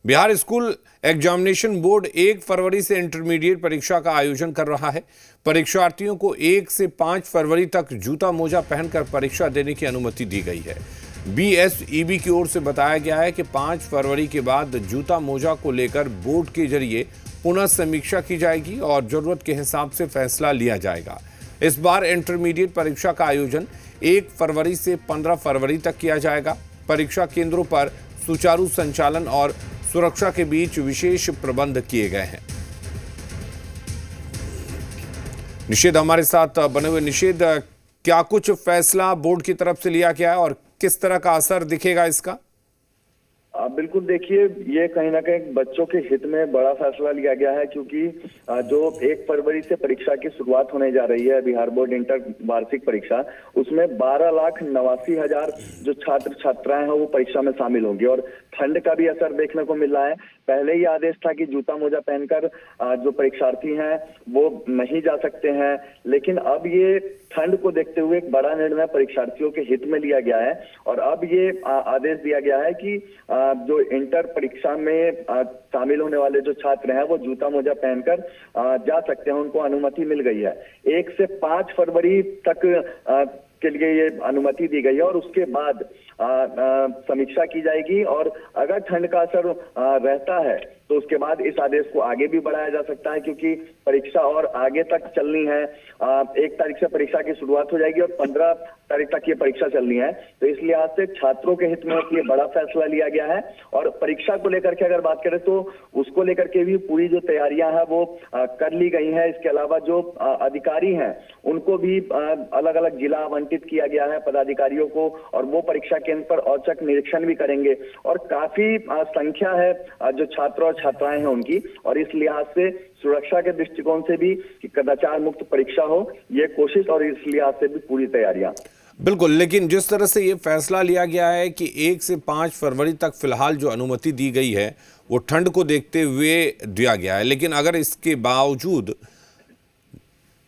Bihar school examination board 1 फरवरी से intermediate परीक्षा का आयोजन कर रहा है। परीक्षार्थियों को 1 से 5 फरवरी तक जूता मोजा पहनकर परीक्षा देने की अनुमति दी गई है। बीएसईबी की ओर से बताया गया है कि 5 फरवरी के बाद जूता मोजा को लेकर बोर्ड के जरिए पुनः समीक्षा की जाएगी और जरूरत के हिसाब से फैसला लिया जाएगा। इस बार इंटरमीडिएट परीक्षा का आयोजन 1 फरवरी से 15 फरवरी तक किया जाएगा। परीक्षा केंद्रों पर सुचारू संचालन और सुरक्षा के बीच विशेष प्रबंध किए गए हैं। निषेध हमारे साथ बने हुए। निषेध, क्या कुछ फैसला बोर्ड की तरफ से लिया गया है और किस तरह का असर दिखेगा इसका? बिल्कुल, देखिए, ये कहीं ना कहीं बच्चों के हित में बड़ा फैसला लिया गया है, क्योंकि जो 1 फरवरी से परीक्षा की शुरुआत होने जा रही है, बिहार बोर्ड इंटर वार्षिक परीक्षा, उसमें 12,89,000 जो छात्र छात्राएं हैं वो परीक्षा में शामिल होंगे और ठंड का भी असर देखने को मिल रहा है। पहले ही आदेश था कि जूता मोजा पहनकर जो परीक्षार्थी हैं वो नहीं जा सकते हैं, लेकिन अब ये ठंड को देखते हुए एक बड़ा निर्णय परीक्षार्थियों के हित में लिया गया है और अब ये आदेश दिया गया है कि जो इंटर परीक्षा में शामिल होने वाले जो छात्र हैं वो जूता मोजा पहनकर जा सकते हैं, उनको अनुमति मिल गई है। 1 से 5 फरवरी तक के लिए ये अनुमति दी गई है और उसके बाद समीक्षा की जाएगी और अगर ठंड का असर रहता है तो उसके बाद इस आदेश को आगे भी बढ़ाया जा सकता है, क्योंकि परीक्षा और आगे तक चलनी है। 1 तारीख से परीक्षा की शुरुआत हो जाएगी और 15 तारीख तक ये परीक्षा चलनी है, तो इस लिहाज से छात्रों के हित में ये बड़ा फैसला लिया गया है। और परीक्षा को लेकर के अगर बात करें तो उसको लेकर के भी पूरी जो तैयारियां हैं वो कर ली गई हैं। इसके अलावा जो अधिकारी हैं उनको भी अलग अलग जिला आवंटित किया गया है पदाधिकारियों को, और वो परीक्षा केंद्र पर औचक निरीक्षण भी करेंगे। और काफी संख्या है जो छात्र और छात्राएं हैं उनकी, और इस लिहाज से सुरक्षा के दृष्टिकोण से भी कि कदाचार मुक्त परीक्षा हो, ये कोशिश, और इस लिहाज से भी पूरी तैयारियां। बिल्कुल, लेकिन जिस तरह से ये फैसला लिया गया है कि 1 से 5 फरवरी तक फिलहाल जो अनुमति दी गई है वो ठंड को देखते हुए दिया गया है, लेकिन अगर इसके बावजूद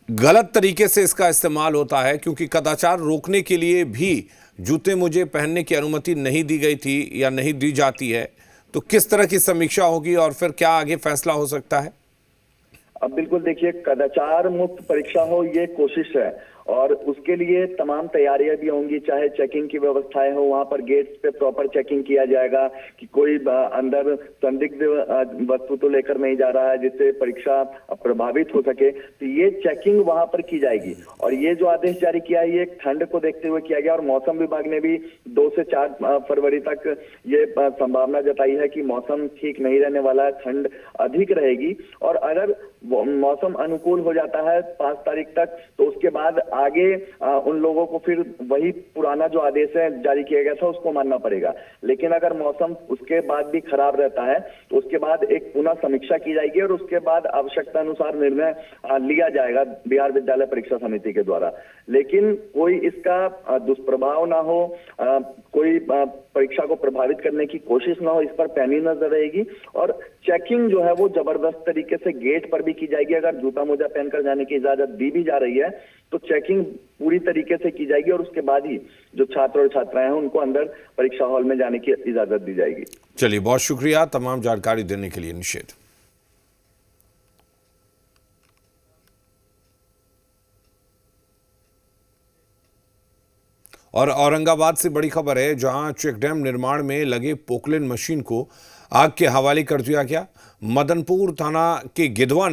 गलत तरीके से इसका इस्तेमाल होता है, क्योंकि कदाचार रोकने के लिए भी जूते मोजे पहनने की अनुमति नहीं दी गई थी या नहीं दी जाती है, तो किस तरह की समीक्षा होगी और फिर क्या आगे फैसला हो सकता है? अब बिल्कुल देखिए, कदाचार मुक्त परीक्षा हो ये कोशिश है और उसके लिए तमाम तैयारियां भी होंगी, चाहे चेकिंग की व्यवस्थाएं हो, वहां पर गेट्स पे प्रॉपर चेकिंग किया जाएगा कि कोई अंदर संदिग्ध वस्तु तो लेकर नहीं जा रहा है जिससे परीक्षा प्रभावित हो सके, तो ये चेकिंग वहां पर की जाएगी। और ये जो आदेश जारी किया है ये ठंड को देखते हुए किया गया और मौसम विभाग ने भी 2 से 4 फरवरी तक ये संभावना जताई है कि मौसम ठीक नहीं रहने वाला है, ठंड अधिक रहेगी। और अगर मौसम अनुकूल हो जाता है 5 तारीख तक, तो उसके बाद आगे उन लोगों को फिर वही पुराना जो आदेश है जारी किया गया था उसको मानना पड़ेगा। लेकिन अगर मौसम उसके बाद भी खराब रहता है तो उसके बाद एक पुनः समीक्षा की जाएगी और उसके बाद आवश्यकता अनुसार निर्णय लिया जाएगा बिहार विद्यालय परीक्षा समिति के द्वारा। लेकिन कोई इसका दुष्प्रभाव ना हो, कोई परीक्षा को प्रभावित करने की कोशिश ना हो, इस पर पैनी नजर रहेगी। और चेकिंग जो है वो जबरदस्त तरीके से गेट पर भी की जाएगी। अगर जूता मोजा पहनकर जाने की इजाजत दी भी जा रही है तो चेकिंग पूरी तरीके से की जाएगी और उसके बाद ही जो छात्र और छात्राएं हैं उनको अंदर परीक्षा हॉल में जाने की इजाजत दी जाएगी। चलिए, बहुत शुक्रिया तमाम जानकारी देने के लिए निषेध। और औरंगाबाद से बड़ी खबर है, जहां चेक डैम निर्माण में लगे पोकलेन मशीन को आग के हवाले कर दिया गया। मदनपुर थाना के गिधवा